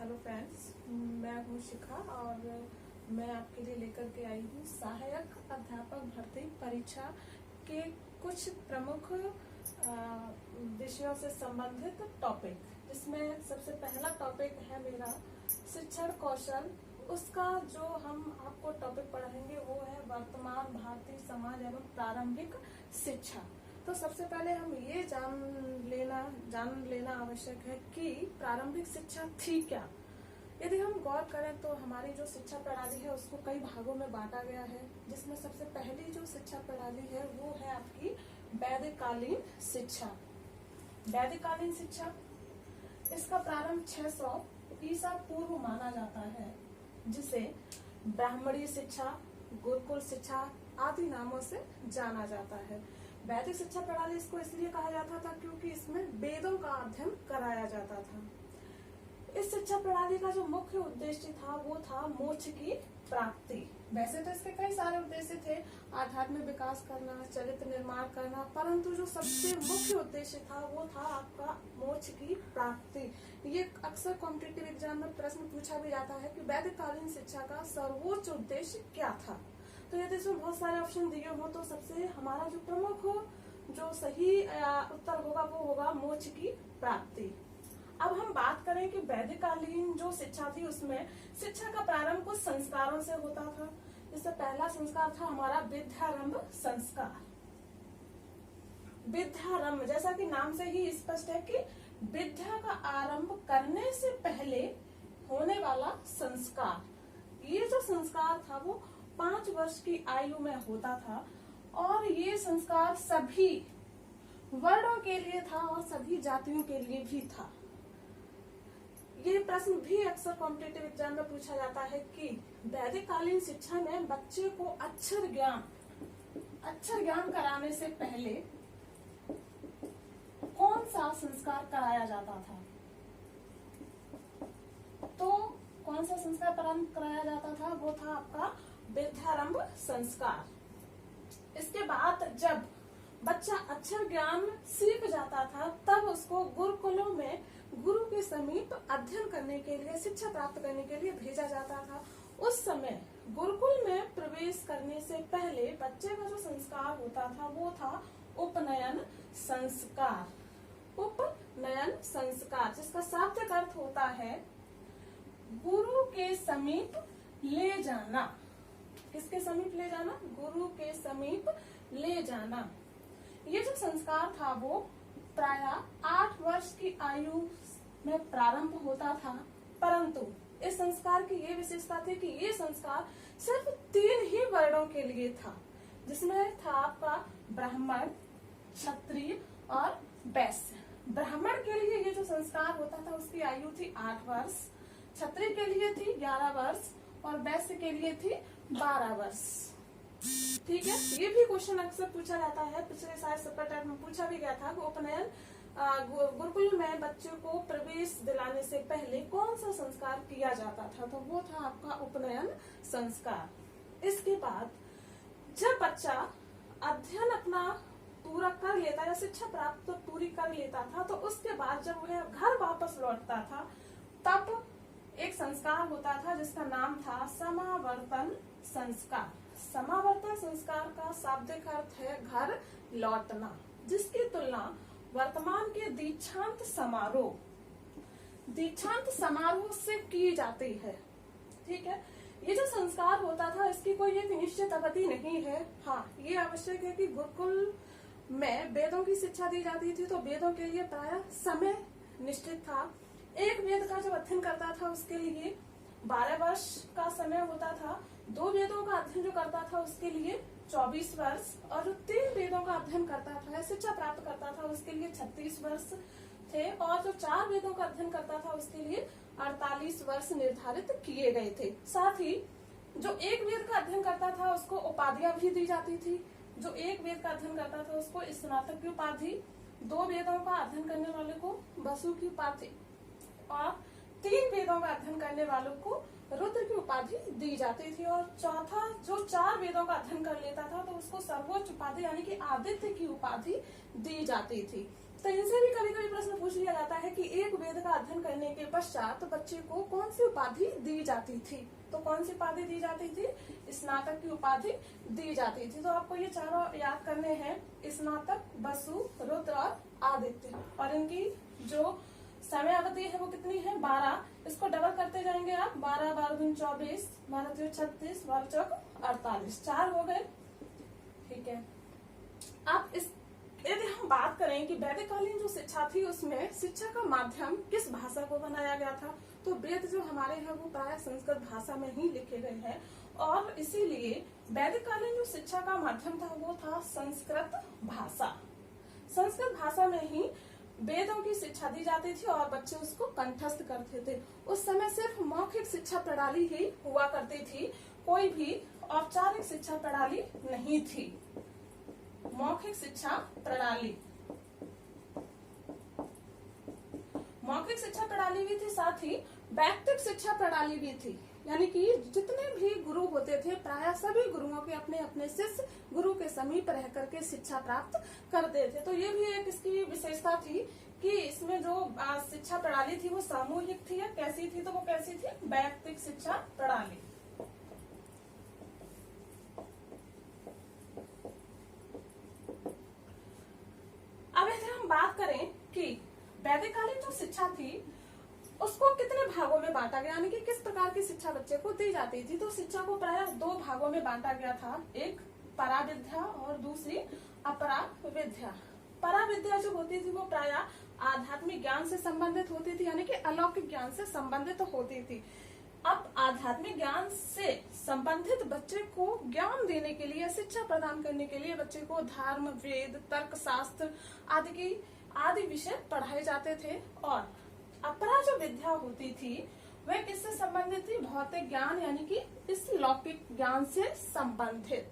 Hello friends, मैं हूँ शिखा और मैं आपके लिए लेकर के आई हूँ सहायक अध्यापक भर्ती परीक्षा के कुछ प्रमुख विषयों से संबंधित टॉपिक, जिसमें सबसे पहला टॉपिक है मेरा शिक्षण कौशल। उसका जो हम आपको टॉपिक पढ़ाएंगे वो है वर्तमान भारतीय समाज एवं प्रारंभिक शिक्षा। तो सबसे पहले हम ये जान लेना आवश्यक है कि प्रारंभिक शिक्षा थी क्या। यदि हम गौर करें तो हमारी जो शिक्षा प्रणाली है उसको कई भागों में बांटा गया है, जिसमें सबसे पहली जो शिक्षा प्रणाली है वो है आपकी वैदिककालीन शिक्षा। वैदिककालीन शिक्षा, इसका प्रारंभ 600 ईसा पूर्व माना जाता है, जिसे ब्राह्मणी शिक्षा, गुरुकुल शिक्षा आदि नामों से जाना जाता है। वैदिक शिक्षा प्रणाली इसको इसलिए कहा जाता था क्योंकि इसमें वेदों का अध्ययन कराया जाता था। इस शिक्षा प्रणाली का जो मुख्य उद्देश्य था वो था मोक्ष की प्राप्ति। वैसे तो इसके कई सारे उद्देश्य थे, आध्यात्मिक विकास करना, चरित्र निर्माण करना, परंतु जो सबसे मुख्य उद्देश्य था वो था आपका मोक्ष की प्राप्ति। ये अक्सर कॉम्पिटिटिव एग्जाम में प्रश्न पूछा भी जाता है कि वैदिककालीन शिक्षा का सर्वोच्च उद्देश्य क्या था। तो यदि इसमें बहुत सारे ऑप्शन दिए हो तो सबसे हमारा जो प्रमुख जो सही उत्तर होगा वो होगा मोक्ष की प्राप्ति। अब हम बात करें कि वैदिककालीन जो शिक्षा थी उसमें शिक्षा का प्रारंभ कुछ संस्कारों से होता था। जिससे पहला संस्कार था हमारा विद्यारंभ संस्कार। विद्यारंभ, जैसा कि नाम से ही स्पष्ट है कि विद्या का आरंभ करने से पहले होने वाला संस्कार। ये जो संस्कार था वो 5 वर्ष की आयु में होता था और ये संस्कार सभी वर्णों के लिए था और सभी जातियों के लिए भी था। ये प्रश्न भी अक्सर कॉम्पिटिटिव एग्जाम में पूछा जाता है कि वैदिककालीन शिक्षा में बच्चे को अक्षर ज्ञान कराने से पहले कौन सा संस्कार कराया जाता था। तो कौन सा संस्कार प्रारंभ कराया जाता था वो था आपका विद्यारंभ संस्कार। इसके बाद जब बच्चा अक्षर ज्ञान सीख जाता था तब उसको गुरुकुलों में गुरु के समीप अध्ययन करने के लिए, शिक्षा प्राप्त करने के लिए भेजा जाता था। उस समय गुरुकुल में प्रवेश करने से पहले बच्चे का जो संस्कार होता था वो था उपनयन संस्कार। उपनयन संस्कार, जिसका शाब्दिक अर्थ होता है गुरु के समीप ले जाना। किसके समीप ले जाना? गुरु के समीप ले जाना। ये जो संस्कार था वो प्राय 8 वर्ष की आयु में प्रारंभ होता था, परंतु इस संस्कार की ये विशेषता थी कि ये संस्कार सिर्फ 3 ही वर्णों के लिए था, जिसमें था आपका ब्राह्मण, क्षत्रिय और वैश्य। ब्राह्मण के लिए ये जो संस्कार होता था उसकी आयु थी 8 वर्ष, क्षत्रिय के लिए थी 11 वर्ष और वैश्य के लिए थी 12 वर्ष। ठीक है, ये भी क्वेश्चन अक्सर पूछा जाता है। पिछले साल पेपर टाइप में पूछा भी गया था कि उपनयन गुरुकुल में बच्चों को प्रवेश दिलाने से पहले कौन सा संस्कार किया जाता था, तो वो था आपका उपनयन संस्कार। इसके बाद जब बच्चा अध्ययन अपना पूरा कर लेता या शिक्षा प्राप्त पूरी कर लेता था तो उसके बाद जब वह घर वापस लौटता था तब एक संस्कार होता था जिसका नाम था समावर्तन संस्कार। समावर्तन संस्कार का शाब्दिक अर्थ है घर लौटना, जिसकी तुलना वर्तमान के दीक्षांत समारोह से की जाती है। ठीक है, ये जो संस्कार होता था इसकी कोई एक निश्चित अवधि नहीं है। हाँ, ये आवश्यक है कि गुरुकुल में वेदों की शिक्षा दी जाती थी तो वेदों के लिए प्राय समय निश्चित था। एक वेद का जो अध्ययन करता था उसके लिए 12 वर्ष का समय होता था। 2 वेदों का अध्ययन जो करता था उसके लिए 24 वर्ष और जो 3 वेदों का अध्ययन करता था, शिक्षा प्राप्त करता था, उसके लिए 36 वर्ष थे और जो 4 वेदों का अध्ययन करता था उसके लिए 48 वर्ष निर्धारित किए गए थे। साथ ही जो एक वेद का अध्ययन करता था उसको उपाधियां भी दी जाती थी। जो एक वेद का अध्ययन करता था उसको स्नातक की उपाधि, 2 वेदों का अध्ययन करने वाले को वसु की उपाधि और 3 वेदों का अध्ययन करने वालों को रुद्र की उपाधि दी जाती थी। और चौथा जो 4 वेदों का अध्ययन कर लेता था तो उसको सर्वोच्च उपाधि यानी कि आदित्य की उपाधि दी जाती थी। तो इनसे भी कभी कभी प्रश्न पूछ लिया जाता है कि एक वेद का अध्ययन करने के पश्चात बच्चे को कौन सी उपाधि दी जाती थी। तो कौन सी उपाधि दी जाती थी? स्नातक की उपाधि दी जाती थी। तो आपको ये चारों याद करने हैं, स्नातक, वसु, रुद्र और आदित्य। और इनकी जो समय अवधि है वो कितनी है? 12। इसको डबल करते जाएंगे आप, 12 12 दूनी 24, 12 दूनी 36, 12 चौक 48, 4 हो गए। ठीक है। आप इस यदि हम बात करें कि वैदिककालीन जो शिक्षा थी उसमें शिक्षा का माध्यम किस भाषा को बनाया गया था, तो वेद जो हमारे हैं वो प्राय संस्कृत भाषा में ही लिखे गए हैं और इसीलिए वैदिककालीन जो शिक्षा का माध्यम था वो था संस्कृत भाषा। संस्कृत भाषा में ही वेदों की शिक्षा दी जाती थी और बच्चे उसको कंठस्थ करते थे। उस समय सिर्फ मौखिक शिक्षा प्रणाली ही हुआ करती थी, कोई भी औपचारिक शिक्षा प्रणाली नहीं थी। मौखिक शिक्षा प्रणाली, मौखिक शिक्षा प्रणाली भी थी, साथ ही वैयक्तिक शिक्षा प्रणाली भी थी। यानी कि जितने भी गुरु होते थे प्राय सभी गुरुओं के अपने अपने शिष्य गुरु के समीप रह करके शिक्षा प्राप्त करते थे। तो ये भी एक इसकी विशेषता थी कि इसमें जो शिक्षा प्रणाली थी वो सामूहिक थी या कैसी थी? तो वो कैसी थी? वैयक्तिक शिक्षा प्रणाली। अब यदि हम बात करें कि वैदिककालीन जो शिक्षा थी उसको कितने भागों में बांटा गया, यानी कि किस प्रकार की शिक्षा बच्चे को दी जाती थी, तो शिक्षा को प्राय 2 भागों में बांटा गया था, एक पराविद्या और दूसरी अपराविद्या। पराविद्या जो होती थी वो प्राय आध्यात्मिक ज्ञान से संबंधित होती थी, यानी कि अलौकिक ज्ञान से संबंधित होती थी। अब आध्यात्मिक ज्ञान से संबंधित बच्चे को ज्ञान देने के लिए, शिक्षा प्रदान करने के लिए बच्चे को धर्म, वेद, तर्क शास्त्र आदि विषय पढ़ाए जाते थे। और अपरा जो विद्या होती थी वह किससे संबंधित थी? भौतिक ज्ञान, यानी कि इस लौकिक ज्ञान से संबंधित।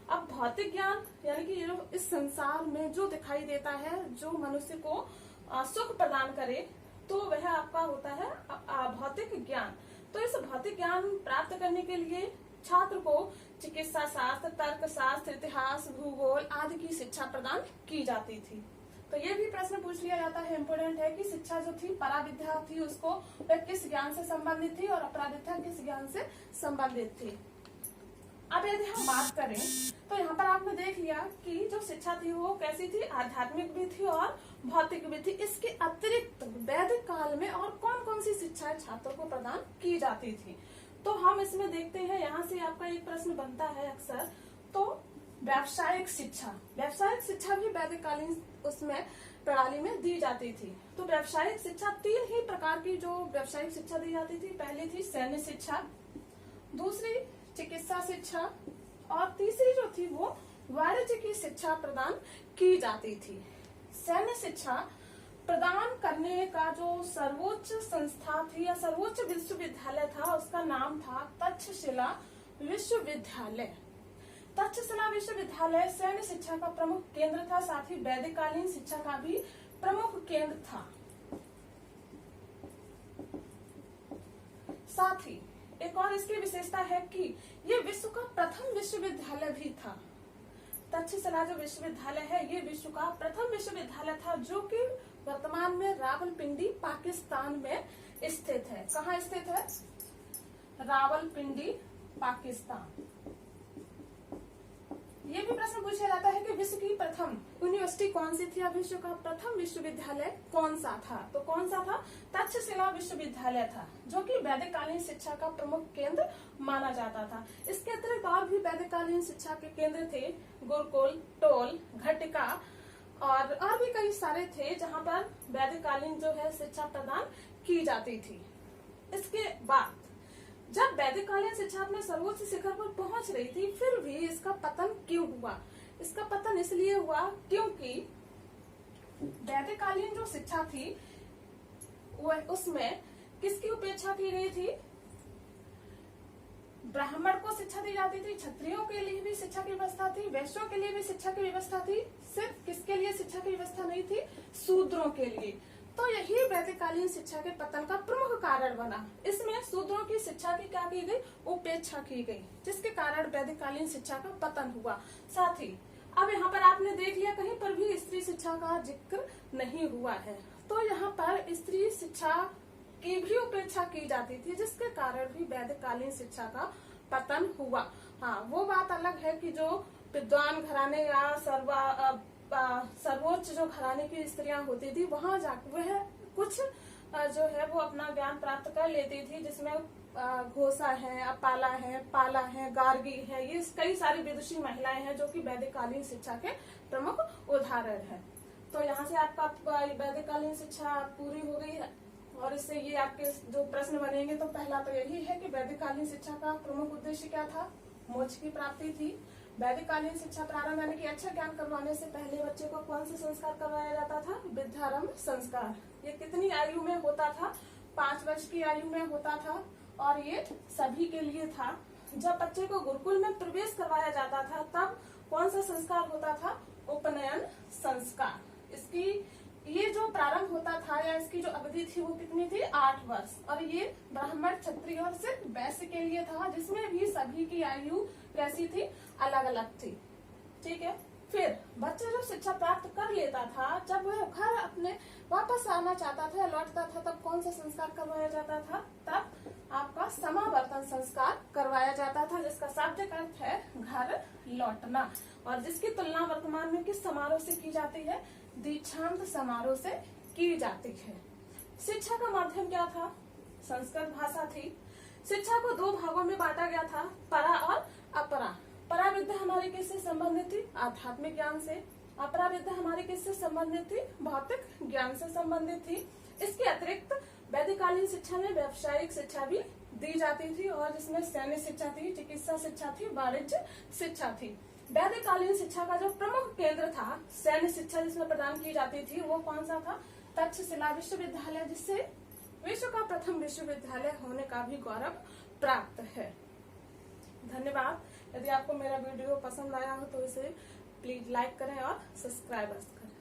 अब भौतिक ज्ञान यानी कि जो इस संसार में जो दिखाई देता है, जो मनुष्य को सुख प्रदान करे, तो वह आपका होता है भौतिक ज्ञान। तो इस भौतिक ज्ञान प्राप्त करने के लिए छात्र को चिकित्सा शास्त्र, तर्क शास्त्र, इतिहास, भूगोल आदि की शिक्षा प्रदान की जाती थी। तो ये भी प्रश्न पूछ लिया जाता है, इम्पोर्टेंट है कि शिक्षा जो थी पराविद्या थी उसको वह किस ज्ञान से संबंधित थी और अपराविद्या किस ज्ञान से संबंधित थी। अब यदि हम बात करें तो यहाँ पर आपने देख लिया कि जो शिक्षा थी वो कैसी थी? आध्यात्मिक भी थी और भौतिक भी थी। इसके अतिरिक्त वैदिक काल में और कौन कौन सी शिक्षाएं छात्रों को प्रदान की जाती थी, तो हम इसमें देखते हैं। यहाँ से आपका एक प्रश्न बनता है अक्सर, तो व्यावसायिक शिक्षा। व्यावसायिक शिक्षा भी वैदिककालीन उसमें प्रणाली में दी जाती थी। तो व्यावसायिक शिक्षा 3 ही प्रकार की जो व्यावसायिक शिक्षा दी जाती थी। पहली थी सैन्य शिक्षा, दूसरी चिकित्सा शिक्षा और तीसरी जो थी वो वाणिज्य की शिक्षा प्रदान की जाती थी। सैन्य शिक्षा प्रदान करने का जो सर्वोच्च संस्था थी या सर्वोच्च विश्वविद्यालय था उसका नाम था तक्षशिला विश्वविद्यालय। तक्षशिला विश्वविद्यालय सैन्य शिक्षा का प्रमुख केंद्र था, साथ ही वैदिककालीन शिक्षा का भी प्रमुख केंद्र था। साथ ही एक और इसकी विशेषता है कि ये विश्व का प्रथम विश्वविद्यालय भी था। तक्षशिला जो विश्वविद्यालय है ये विश्व का प्रथम विश्वविद्यालय था, जो कि वर्तमान में रावलपिंडी पाकिस्तान में स्थित है। कहाँ स्थित है? रावलपिंडी पाकिस्तान। ये भी प्रश्न पूछा जाता है कि विश्व की प्रथम यूनिवर्सिटी कौन सी थी या विश्व का प्रथम विश्वविद्यालय कौन सा था, तो कौन सा था? तक्षशिला विश्वविद्यालय था, जो कि वैदिककालीन शिक्षा का प्रमुख केंद्र माना जाता था। इसके अतिरिक्त और भी वैदिककालीन शिक्षा के केंद्र थे, गुरुकुल, टोल, घटिका और भी कई सारे थे जहाँ पर वैदिककालीन जो है शिक्षा प्रदान की जाती थी। इसके बाद जब वैदिककालीन शिक्षा अपने सर्वोच्च शिखर पर पहुंच रही थी, फिर भी इसका पतन क्यों हुआ? इसका पतन इसलिए हुआ क्योंकि वैदिककालीन जो शिक्षा थी वह उसमें किसकी उपेक्षा की गई थी? ब्राह्मण को शिक्षा दी जाती थी, क्षत्रियों के लिए भी शिक्षा की व्यवस्था थी, वैश्यों के लिए भी शिक्षा की व्यवस्था थी। सिर्फ किसके लिए शिक्षा की व्यवस्था नहीं थी? शूद्रों के लिए। तो यही वैदिककालीन शिक्षा के पतन का प्रमुख कारण बना। इसमें शूद्रों की शिक्षा की क्या की गई? उपेक्षा की गई, जिसके कारण वैदिककालीन शिक्षा का पतन हुआ। साथ ही अब यहाँ पर आपने देख लिया कहीं पर भी स्त्री शिक्षा का जिक्र नहीं हुआ है, तो यहाँ पर स्त्री शिक्षा की भी उपेक्षा की जाती थी, जिसके कारण भी वैदिककालीन शिक्षा का पतन हुआ। हाँ, वो बात अलग है कि जो विद्वान घराने या सर्वोच्च जो घराने की स्त्रियां होती थी, वहां जाकर वह कुछ जो है वो अपना ज्ञान प्राप्त कर लेती थी, जिसमें घोषा है, अपाला है, पाला है, गार्गी है, ये कई सारी विदुषी महिलाएं हैं जो कि वैदिककालीन शिक्षा के प्रमुख उदाहरण है। तो यहाँ से आपका वैदिककालीन शिक्षा पूरी हो गई है, और इससे ये आपके जो प्रश्न बनेंगे तो पहला तो यही है कि वैदिककालीन शिक्षा का प्रमुख उद्देश्य क्या था, मोक्ष की प्राप्ति थी। वैदिककालीन शिक्षा प्रारंभ यानी कि अच्छा ज्ञान करवाने से पहले बच्चे को कौन से संस्कार करवाया जाता था, विद्यारंभ संस्कार। ये कितनी आयु में होता था, 5 वर्ष की आयु में होता था, और ये सभी के लिए था। जब बच्चे को गुरुकुल में प्रवेश करवाया जाता था तब कौन सा संस्कार होता था, उपनयन संस्कार। इसकी ये जो प्रारंभ होता था या इसकी जो अवधि थी वो कितनी थी, 8 वर्ष, और ये ब्राह्मण, क्षत्रिय और सिर्फ वैश्य के लिए था, जिसमें भी सभी की आयु कैसी थी, अलग अलग थी। ठीक है, फिर बच्चा जब शिक्षा प्राप्त कर लेता था, जब वह घर अपने वापस आना चाहता था, लौटता था, तब कौन सा संस्कार करवाया जाता था, तब आपका समावर्तन संस्कार करवाया जाता था, जिसका शाब्दिक अर्थ है घर लौटना, और जिसकी तुलना वर्तमान में किस समारोह से की जाती है, दीक्षांत समारोह से की जाती है। शिक्षा का माध्यम क्या था, संस्कृत भाषा थी। शिक्षा को 2 भागों में बांटा गया था, परा और अपरा। परा विद्या हमारे किससे संबंधित थी, आध्यात्मिक ज्ञान से। अपरा विद्या हमारे किससे संबंधित थी, भौतिक ज्ञान से संबंधित थी। इसके अतिरिक्त वैदिककालीन शिक्षा में व्यावसायिक शिक्षा भी दी जाती थी, और जिसमें सैन्य शिक्षा थी, चिकित्सा शिक्षा थी, वाणिज्य शिक्षा थी। वैदिककालीन शिक्षा का जो प्रमुख केंद्र था, सैन्य शिक्षा जिसमें प्रदान की जाती थी, वो कौन सा था, तक्षशिला विश्वविद्यालय, जिससे विश्व का प्रथम विश्वविद्यालय होने का भी गौरव प्राप्त है। धन्यवाद। यदि आपको मेरा वीडियो पसंद आया हो तो इसे प्लीज लाइक करें और सब्सक्राइब करें।